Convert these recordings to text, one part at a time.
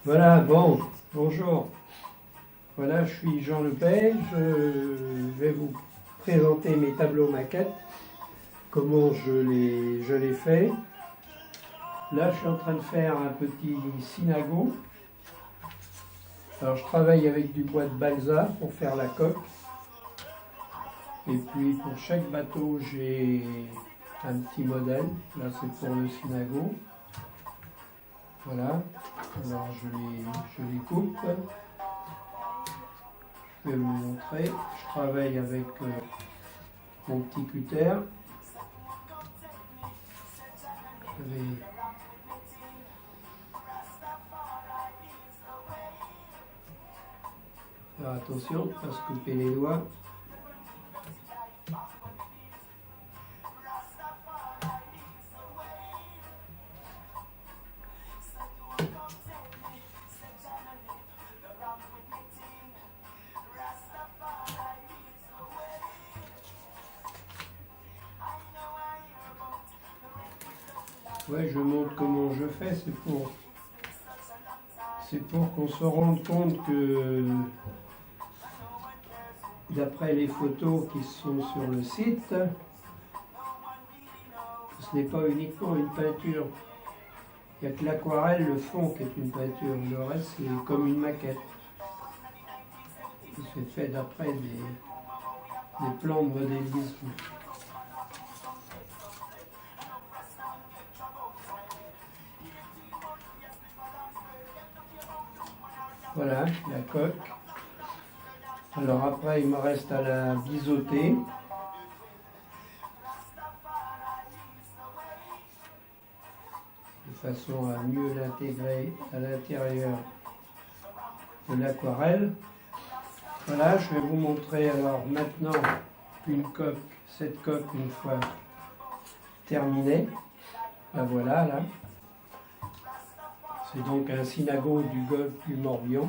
Voilà, bon, bonjour. Voilà, je suis Jean Lepage. Je vais vous présenter mes tableaux maquettes, comment je les fais. Là, je suis en train de faire un petit synago. Alors, je travaille avec du bois de balsa pour faire la coque. Et puis, pour chaque bateau, j'ai un petit modèle. Là, c'est pour le synago. Voilà. Alors, je les coupe. Je vais vous montrer. Je travaille avec mon petit cutter. Je vais faire attention, pas se couper les doigts. Ouais, je montre comment je fais, c'est pour qu'on se rende compte que d'après les photos qui sont sur le site, ce n'est pas uniquement une peinture. Il n'y a que l'aquarelle, le fond qui est une peinture, le reste c'est comme une maquette. C'est fait d'après des plans de modélisme. Voilà, la coque. Alors après, il me reste à la biseauter. De façon à mieux l'intégrer à l'intérieur de l'aquarelle. Voilà, je vais vous montrer alors maintenant une coque, cette coque une fois terminée. La voilà là. C'est donc un synago du golfe du Morbihan.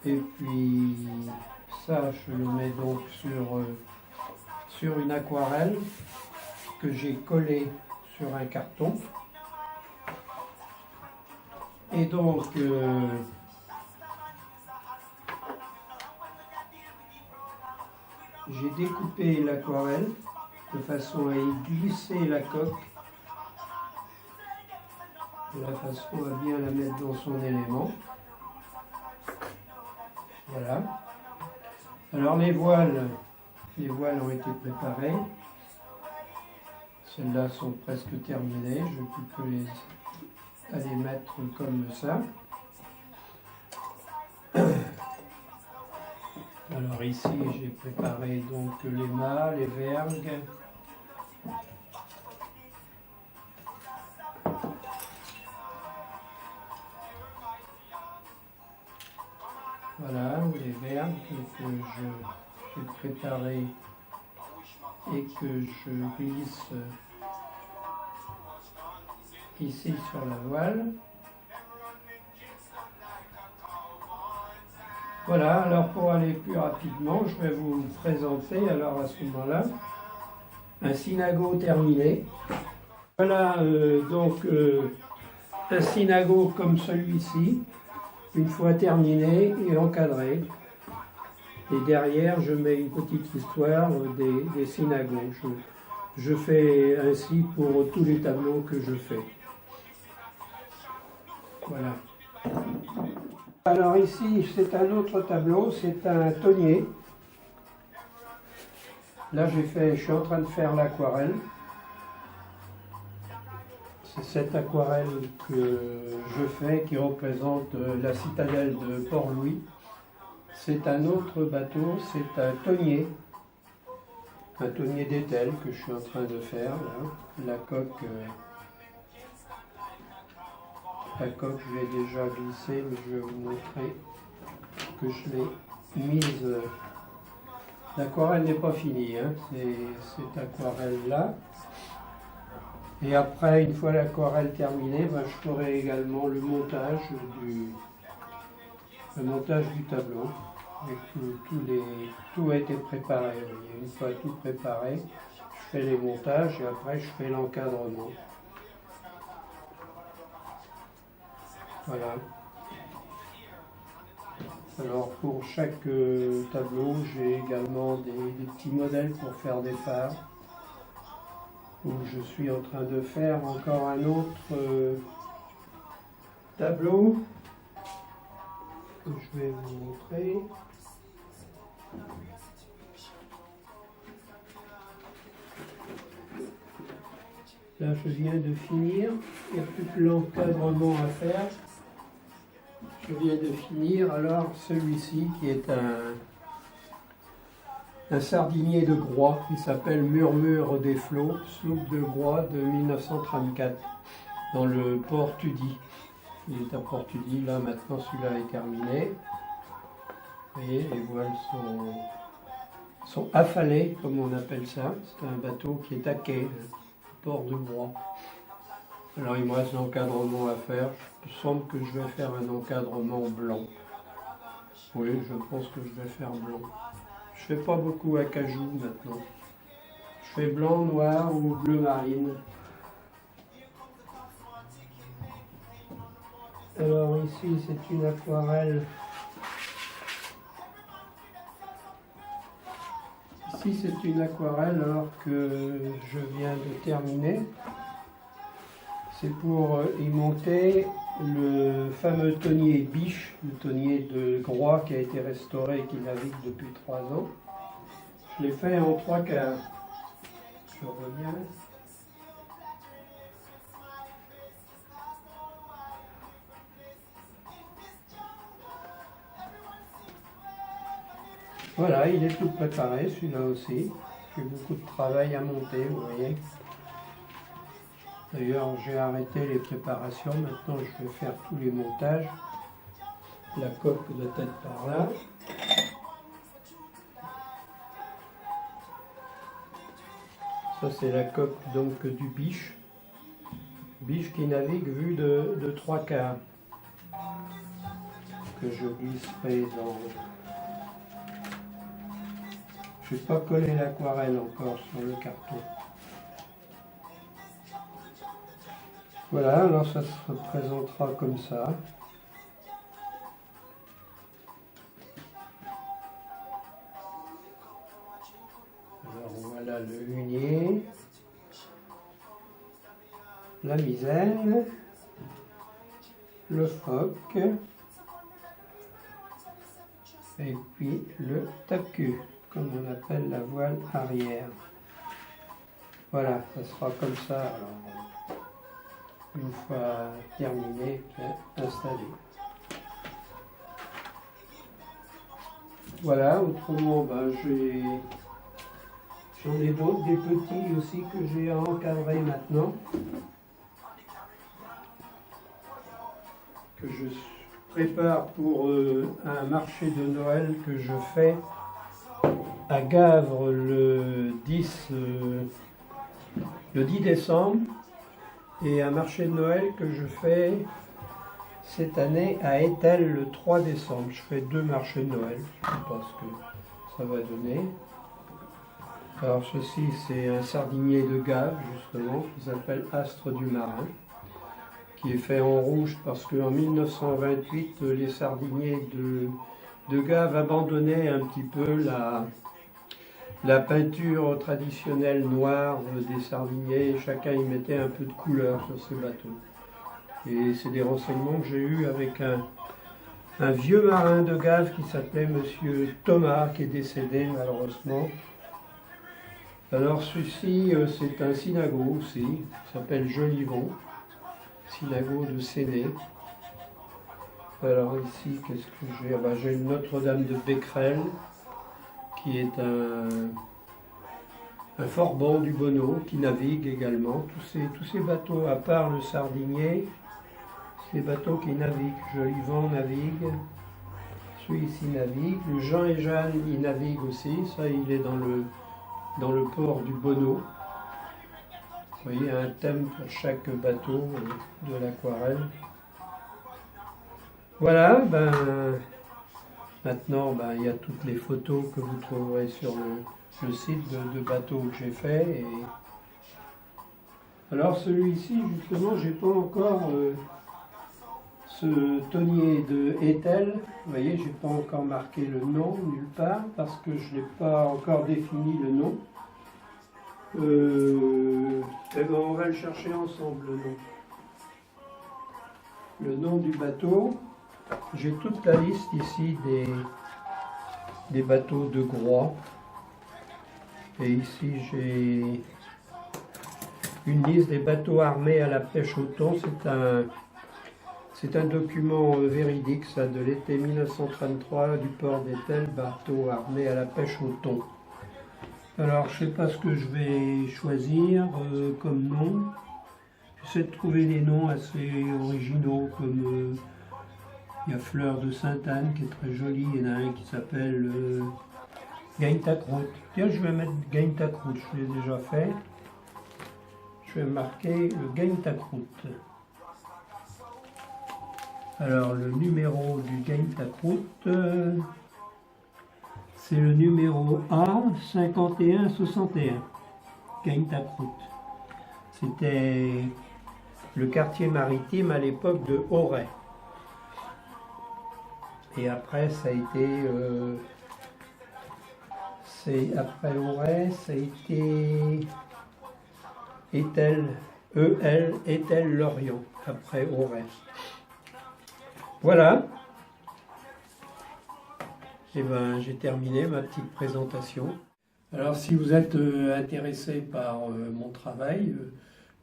Et puis ça, je le mets donc sur une aquarelle que j'ai collée sur un carton. Et donc, j'ai découpé l'aquarelle de façon à y glisser la coque, de la façon à bien la mettre dans son élément. Voilà. Alors les voiles ont été préparées. Celles-là sont presque terminées. Je peux que les mettre comme ça. Alors ici j'ai préparé donc les mâts, les vergues. Voilà les vergues que j'ai préparées et que je glisse ici sur la voile. Voilà, alors pour aller plus rapidement, je vais vous présenter alors à ce moment-là un synago terminé. Voilà donc un synago comme celui-ci, une fois terminé et encadré. Et derrière, je mets une petite histoire des synagos. Je fais ainsi pour tous les tableaux que je fais. Voilà. Alors ici, c'est un autre tableau, c'est un tonnier. Là, je suis en train de faire l'aquarelle. C'est cette aquarelle que je fais qui représente la citadelle de Port-Louis. C'est un autre bateau, c'est un tonnier d'étel que je suis en train de faire. Là. La coque, je l'ai déjà glissée, mais je vais vous montrer que je l'ai mise. L'aquarelle n'est pas finie, hein. C'est cette aquarelle-là. Et après, une fois l'aquarelle terminée, ben, je ferai également le montage du tableau. Et tout a été préparé. Une fois tout préparé, je fais les montages et après je fais l'encadrement. Voilà. Alors pour chaque tableau, j'ai également des petits modèles pour faire des phares. Où je suis en train de faire encore un autre tableau que je vais vous montrer. Là, je viens de finir, il n'y a plus que l'encadrement à faire. Je viens de finir, alors celui-ci qui est un sardinier de Groix qui s'appelle Murmure des flots, sloop de Groix de 1934, dans le port Tudy. Il est à Port Tudy, là maintenant celui-là est terminé. Vous voyez, les voiles sont affalées, comme on appelle ça. C'est un bateau qui est à quai, port de Groix. Alors il me reste l'encadrement à faire. Il semble que je vais faire un encadrement blanc. Oui, je pense que je vais faire blanc. Je fais pas beaucoup à cajou maintenant. Je fais blanc, noir ou bleu marine. Alors ici c'est une aquarelle. Ici c'est une aquarelle alors que je viens de terminer. C'est pour y monter le fameux tonnier Biche, le tonnier de Groix qui a été restauré et qui navigue depuis 3 ans. Je l'ai fait en 3 quarts. Je reviens. Voilà, il est tout préparé, celui-là aussi. J'ai beaucoup de travail à monter, vous voyez. D'ailleurs, j'ai arrêté les préparations. Maintenant, je vais faire tous les montages. La coque doit être par là. Ça, c'est la coque donc du Biche. Biche qui navigue vue de 3 quarts. Que je glisserai dans... Je n'ai pas collé l'aquarelle encore sur le carton. Voilà, alors ça se représentera comme ça. Alors voilà le hunier, la misaine, le phoque et puis le tacu, comme on appelle la voile arrière. Voilà, ça sera comme ça. Alors, une fois terminé, bien installé. Voilà, autrement, ben, j'en ai d'autres, des petits aussi que j'ai à encadrer maintenant. Que je prépare pour un marché de Noël que je fais à Gavre le 10 décembre. Et un marché de Noël que je fais cette année à Étel le 3 décembre. Je fais 2 marchés de Noël, je ne sais pas ce que ça va donner. Alors ceci c'est un sardinier de Gave justement qui s'appelle Astre du Marin, qui est fait en rouge parce qu'en 1928 les sardiniers de Gave abandonnaient un petit peu la peinture traditionnelle noire des sardiniers, chacun y mettait un peu de couleur sur ses bateaux. Et c'est des renseignements que j'ai eus avec un vieux marin de Gave qui s'appelait Monsieur Thomas, qui est décédé malheureusement. Alors celui-ci, c'est un synago aussi, qui s'appelle Jolivon, synago de Séné. Alors ici, qu'est-ce que j'ai? Ah ben, j'ai une Notre-Dame de Becquerel, qui est un Forbon du Bonneau qui navigue également. Tous ces bateaux, à part le Sardinier, ces bateaux qui naviguent. Jolivon navigue, celui-ci navigue. Le Jean et Jeanne, il navigue aussi. Ça, il est dans le port du Bonneau. Vous voyez, un thème pour chaque bateau de l'aquarelle. Voilà, ben... Maintenant, ben, il y a toutes les photos que vous trouverez sur le site de bateaux que j'ai fait. Et... Alors celui-ci, justement, j'ai pas encore ce tonnier de Etel. Vous voyez, j'ai pas encore marqué le nom nulle part parce que je n'ai pas encore défini le nom. Eh ben, on va le chercher ensemble, le nom. Le nom du bateau. J'ai toute la liste ici des bateaux de Groix. Et ici j'ai une liste des bateaux armés à la pêche au thon. C'est un document véridique, ça, de l'été 1933 du port d'Etel, bateau armé à la pêche au thon. Alors, je ne sais pas ce que je vais choisir comme nom. J'essaie de trouver des noms assez originaux, comme il y a Fleur de Sainte-Anne qui est très jolie. Il y en a un qui s'appelle Gagne ta croûte. Tiens, je vais mettre Gagne ta croûte, je l'ai déjà fait. Je vais marquer le Gagne ta croûte. Alors, le numéro du Gagne ta croûte, c'est le numéro A5161. Gagne ta croûte. C'était le quartier maritime à l'époque de Auray. Et après, ça a été. Après Auray, ça a été Etel, Etel-Lorient, après Auray. Voilà. Et ben, j'ai terminé ma petite présentation. Alors, si vous êtes intéressé par mon travail,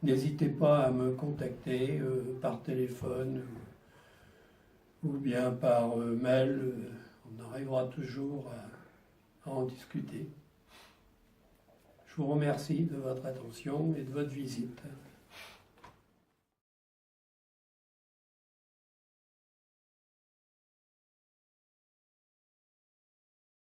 n'hésitez pas à me contacter par téléphone ou bien par mail. On arrivera toujours à en discuter. Je vous remercie de votre attention et de votre visite.